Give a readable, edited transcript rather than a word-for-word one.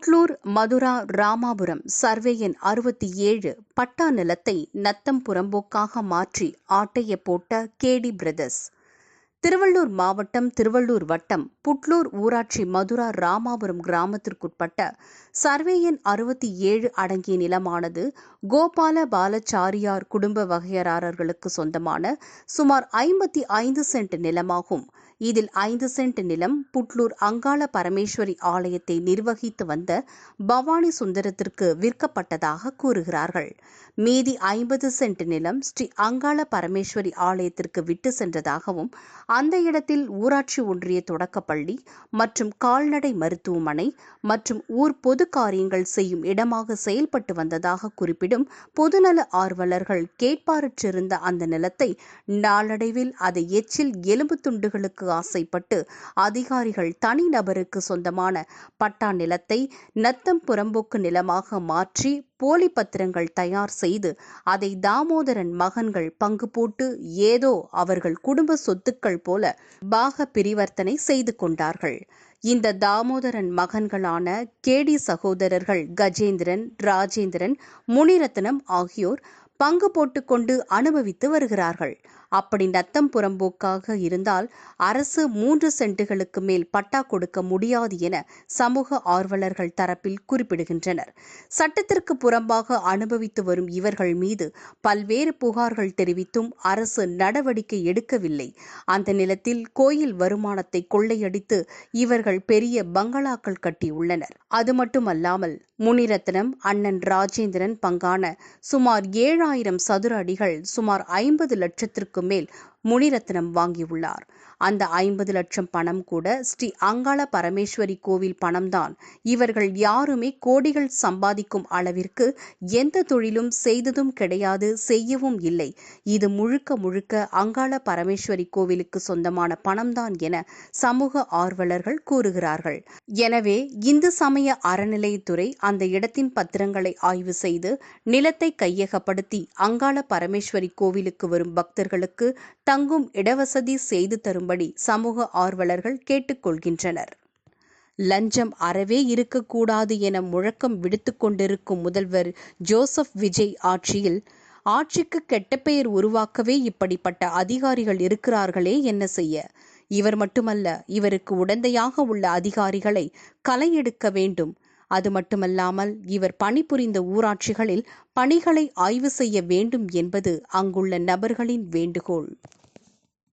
Putlur, Mathura, Ramapuram survey எண் 67 பட்டா நிலத்தை நத்தம் புறம்போக்காக மாற்றி ஆட்டைய போட்ட கேடி பிரதர்ஸ். திருவள்ளூர் மாவட்டம், திருவள்ளூர் வட்டம், புட்லூர் ஊராட்சி மதுரா ராமாபுரம் கிராமத்திற்குட்பட்ட சர்வே எண் 67 அடங்கிய நிலமானது கோபால பாலச்சாரியார் குடும்ப வகையறாரர்களுக்கு சொந்தமான சுமார் 55 சென்ட் நிலமாகும். இதில் 5 சென்ட் நிலம் புட்லூர் அங்காள பரமேஸ்வரி ஆலயத்தை நிர்வகித்து வந்த பவானி சுந்தரத்திற்கு விற்கப்பட்டதாக கூறுகிறார்கள். மீதி 50 சென்ட் நிலம் ஸ்ரீ அங்காள பரமேஸ்வரி ஆலயத்திற்கு விட்டு சென்றதாகவும், அந்த இடத்தில் ஊராட்சி ஒன்றிய தொடக்கப்பள்ளி மற்றும் கால்நடை மருத்துவமனை மற்றும் ஊர் பொது காரியங்கள் செய்யும் இடமாக செயல்பட்டு வந்ததாக குறிப்பிடும் பொதுநல ஆர்வலர்கள் கேட்பாரற்றிருந்த அந்த நிலத்தை நாளடைவில் அதை எச்சில் எலும்பு துண்டுகளுக்கு ஆசைப்பட்டு அதிகாரிகள் தனிநபருக்கு சொந்தமான பட்டா நிலத்தை நத்தம் புறம்போக்கு நிலமாக மாற்றி போலி பத்திரங்கள் தயார் செய்து அதை தாமோதரன் மகன்கள் பங்கு போட்டு ஏதோ அவர்கள் குடும்ப சொத்துக்கள் போல பாக பிரிவர்த்தனை செய்து கொண்டார்கள். இந்த தாமோதரன் மகன்களான கேடி சகோதரர்கள் கஜேந்திரன், ராஜேந்திரன், முனிரத்னம் ஆகியோர் பங்கு போட்டுக்கொண்டு அனுபவித்து வருகிறார்கள். அப்படி நத்தம் புறம்போக்காக இருந்தால் அரசு 3 சென்ட்டுகளுக்கு மேல் பட்டா கொடுக்க முடியாது என சமூக ஆர்வலர்கள் தரப்பில் குறிப்பிடுகின்றனர். சட்டத்திற்கு புறம்பாக அனுபவித்து வரும் இவர்கள் மீது பல்வேறு புகார்கள் தெரிவித்தும் அரசு நடவடிக்கை எடுக்கவில்லை. அந்த நிலத்தில் கோயில் வருமானத்தை கொள்ளையடித்து இவர்கள் பெரிய பங்களாக்கள் கட்டியுள்ளனர். அது மட்டுமல்லாமல் முனிரத்னம், அண்ணன் ராஜேந்திரன் பங்கான சுமார் 7000 சதுர அடிகள் சுமார் 50 லட்சத்திற்கு மேல் முனிரத்னம் வாங்கியுள்ளார். அந்த 50 லட்சம் பணம் கூட ஸ்ரீ அங்காள பரமேஸ்வரி கோவில் பணம்தான். இவர்கள் யாருமே கோடிகள் சம்பாதிக்கும் அளவிற்கு எந்த தொழிலும் செய்ததும் கிடையாது, செய்யவும் இல்லை. இது முழுக்க முழுக்க அங்காள பரமேஸ்வரி கோவிலுக்கு சொந்தமான பணம்தான் என சமூக ஆர்வலர்கள் கூறுகிறார்கள். எனவே இந்து சமய அறநிலையத்துறை அந்த இடத்தின் பத்திரங்களை ஆய்வு செய்து நிலத்தை கையகப்படுத்தி அங்காள பரமேஸ்வரி கோவிலுக்கு வரும் பக்தர்களுக்கு தங்கும் இடவசதி செய்து தரும்படி சமூக ஆர்வலர்கள் கேட்டுக்கொள்கின்றனர். லஞ்சம் அறவே இருக்கக்கூடாது என முழக்கம் விடுத்துக் கொண்டிருக்கும் முதல்வர் ஜோசப் விஜய் ஆட்சிக்கு கெட்ட பெயர் உருவாக்கவே இப்படிப்பட்ட அதிகாரிகள் இருக்கிறார்களே, என்ன செய்ய? இவர் மட்டுமல்ல, இவருக்கு உடந்தையாக உள்ள அதிகாரிகளை களை எடுக்க வேண்டும். அது மட்டுமல்லாமல் இவர் பணிபுரிந்த ஊராட்சிகளில் பணிகளை ஆய்வு செய்ய வேண்டும் என்பது அங்குள்ள நபர்களின் வேண்டுகோள்.